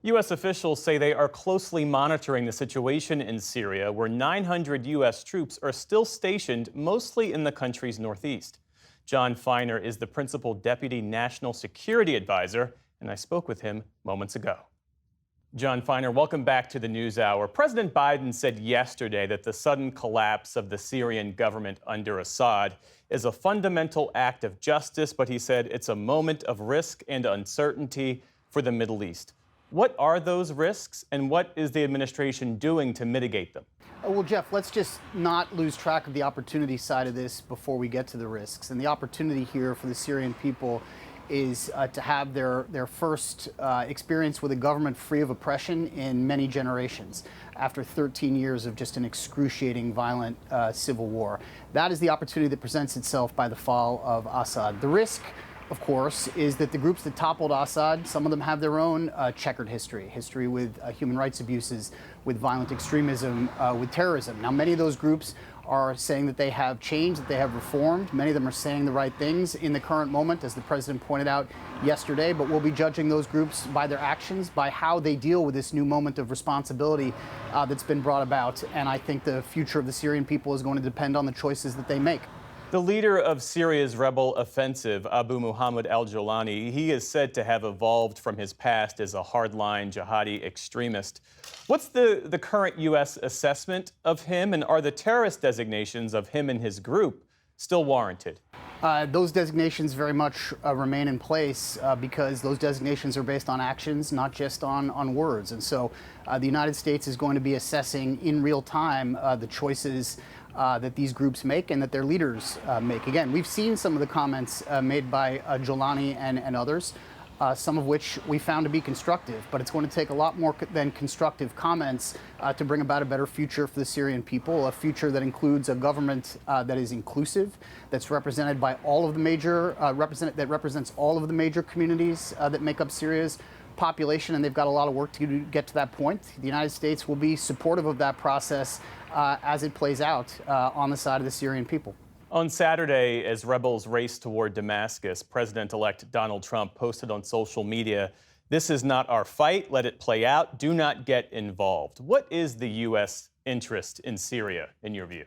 U.S. officials say they are closely monitoring the situation in Syria, where 900 U.S. troops are still stationed, mostly in the country's northeast. John Feiner is the principal deputy national security advisor, and I spoke with him moments ago. John Feiner, welcome back to the NewsHour. President Biden said yesterday that the sudden collapse of the Syrian government under Assad is a fundamental act of justice, but he said it's a moment of risk and uncertainty for the Middle East. What are those risks, and what is the administration doing to mitigate them? Well, Jeff, let's just not lose track of the opportunity side of this before we get to the risks. And the opportunity here for the Syrian people is to have their first experience with a government free of oppression in many generations after 13 years of just an excruciating, violent civil war. That is the opportunity that presents itself by the fall of Assad. The risk, of course, is that the groups that toppled Assad, some of them have their own checkered history with human rights abuses, with violent extremism, with terrorism. Now, many of those groups are saying that they have changed, that they have reformed. Many of them are saying the right things in the current moment, as the president pointed out yesterday, but we'll be judging those groups by their actions, by how they deal with this new moment of responsibility that's been brought about. And I think the future of the Syrian people is going to depend on the choices that they make. The leader of Syria's rebel offensive, Abu Muhammad al-Jolani, he is said to have evolved from his past as a hardline jihadi extremist. What's the current U.S. assessment of him, and are the terrorist designations of him and his group still warranted? Those designations very much remain in place because those designations are based on actions, not just on words. And so the United States is going to be assessing in real time the choices that these groups make and that their leaders make. Again, we've seen some of the comments made by Jolani and others, some of which we found to be constructive, but it's going to take a lot more than constructive comments to bring about a better future for the Syrian people, a future that includes a government that is inclusive, that's represented by all of the major, that represents all of the major communities that make up Syria's population, and they've got a lot of work to get to that point. The United States will be supportive of that process as it plays out on the side of the Syrian people. On Saturday, as rebels raced toward Damascus, President-elect Donald Trump posted on social media, "This is not our fight. Let it play out. Do not get involved." What is the U.S. interest in Syria, in your view?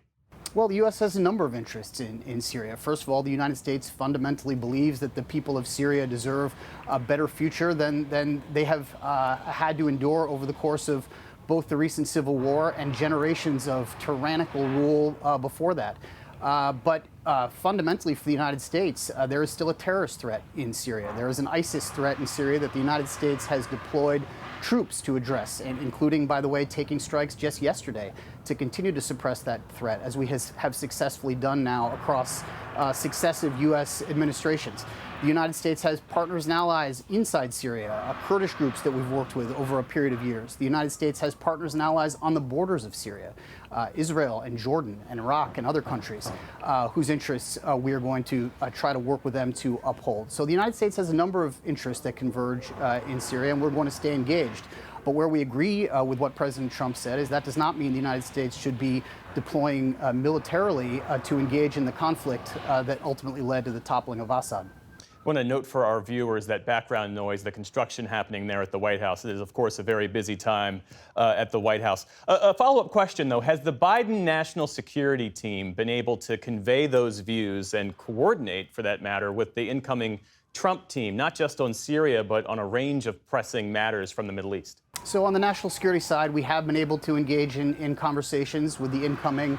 Well, the U.S. has a number of interests in Syria. First of all, the United States fundamentally believes that the people of Syria deserve a better future than they have had to endure over the course of both the recent civil war and generations of tyrannical rule before that. But fundamentally for the United States, there is still a terrorist threat in Syria. There is an ISIS threat in Syria that the United States has deployed troops to address, and including, by the way, taking strikes just yesterday to continue to suppress that threat, as we have successfully done now across successive U.S. administrations. The United States has partners and allies inside Syria, Kurdish groups that we've worked with over a period of years. The United States has partners and allies on the borders of Syria, Israel and Jordan and Iraq and other countries whose interests we are going to try to work with them to uphold. So the United States has a number of interests that converge in Syria, and we're going to stay engaged. But where we agree with what President Trump said is that does not mean the United States should be deploying militarily to engage in the conflict that ultimately led to the toppling of Assad. I want to note for our viewers that background noise, the construction happening there at the White House. It is, of course, a very busy time at the White House. A follow-up question, though. Has the Biden National Security Team been able to convey those views and coordinate, for that matter, with the incoming Trump team, not just on Syria, but on a range of pressing matters from the Middle East? So on the national security side, we have been able to engage in conversations with the incoming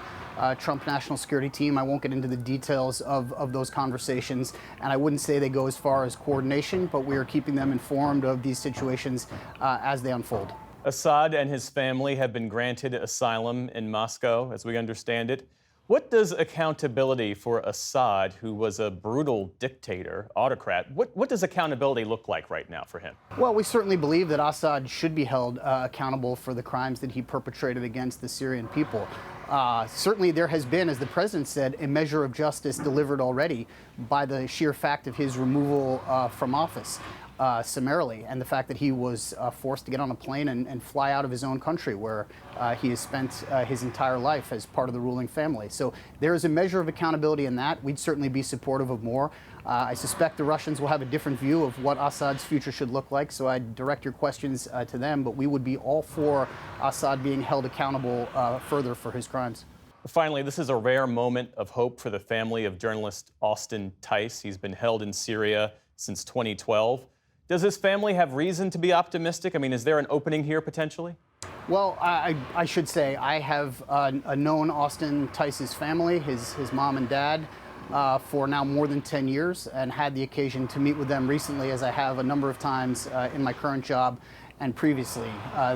Trump National Security Team. I won't get into the details of those conversations, and I wouldn't say they go as far as coordination, but we are keeping them informed of these situations as they unfold. Assad and his family have been granted asylum in Moscow, as we understand it. What does accountability for Assad, who was a brutal dictator, autocrat, what does accountability look like right now for him? Well, we certainly believe that Assad should be held accountable for the crimes that he perpetrated against the Syrian people. Certainly there has been, as the president said, a measure of justice delivered already by the sheer fact of his removal from office. summarily, and the fact that he was forced to get on a plane and fly out of his own country where he has spent his entire life as part of the ruling family. So there is a measure of accountability in that. We'd certainly be supportive of more. I suspect the Russians will have a different view of what Assad's future should look like, so I'd direct your questions to them, but we would be all for Assad being held accountable further for his crimes. Finally, this is a rare moment of hope for the family of journalist Austin Tice. He's been held in Syria since 2012. Does his family have reason to be optimistic? I mean, is there an opening here potentially? Well, I should say I have known Austin Tice's family, his mom and dad, for now more than 10 years, and had the occasion to meet with them recently, as I have a number of times in my current job and previously.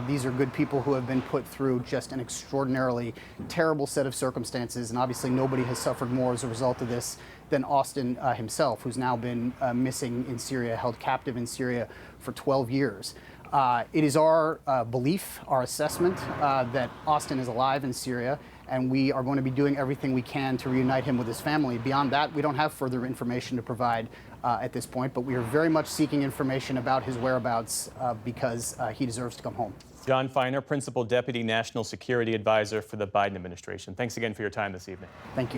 These are good people who have been put through just an extraordinarily terrible set of circumstances, and obviously nobody has suffered more as a result of this than Austin himself, who's now been missing in Syria, held captive in Syria for 12 years. It is our belief, our assessment, that Austin is alive in Syria, and we are going to be doing everything we can to reunite him with his family. Beyond that, we don't have further information to provide at this point, but we are very much seeking information about his whereabouts because he deserves to come home. Jon Finer, Principal Deputy National Security Advisor for the Biden administration. Thanks again for your time this evening. Thank you.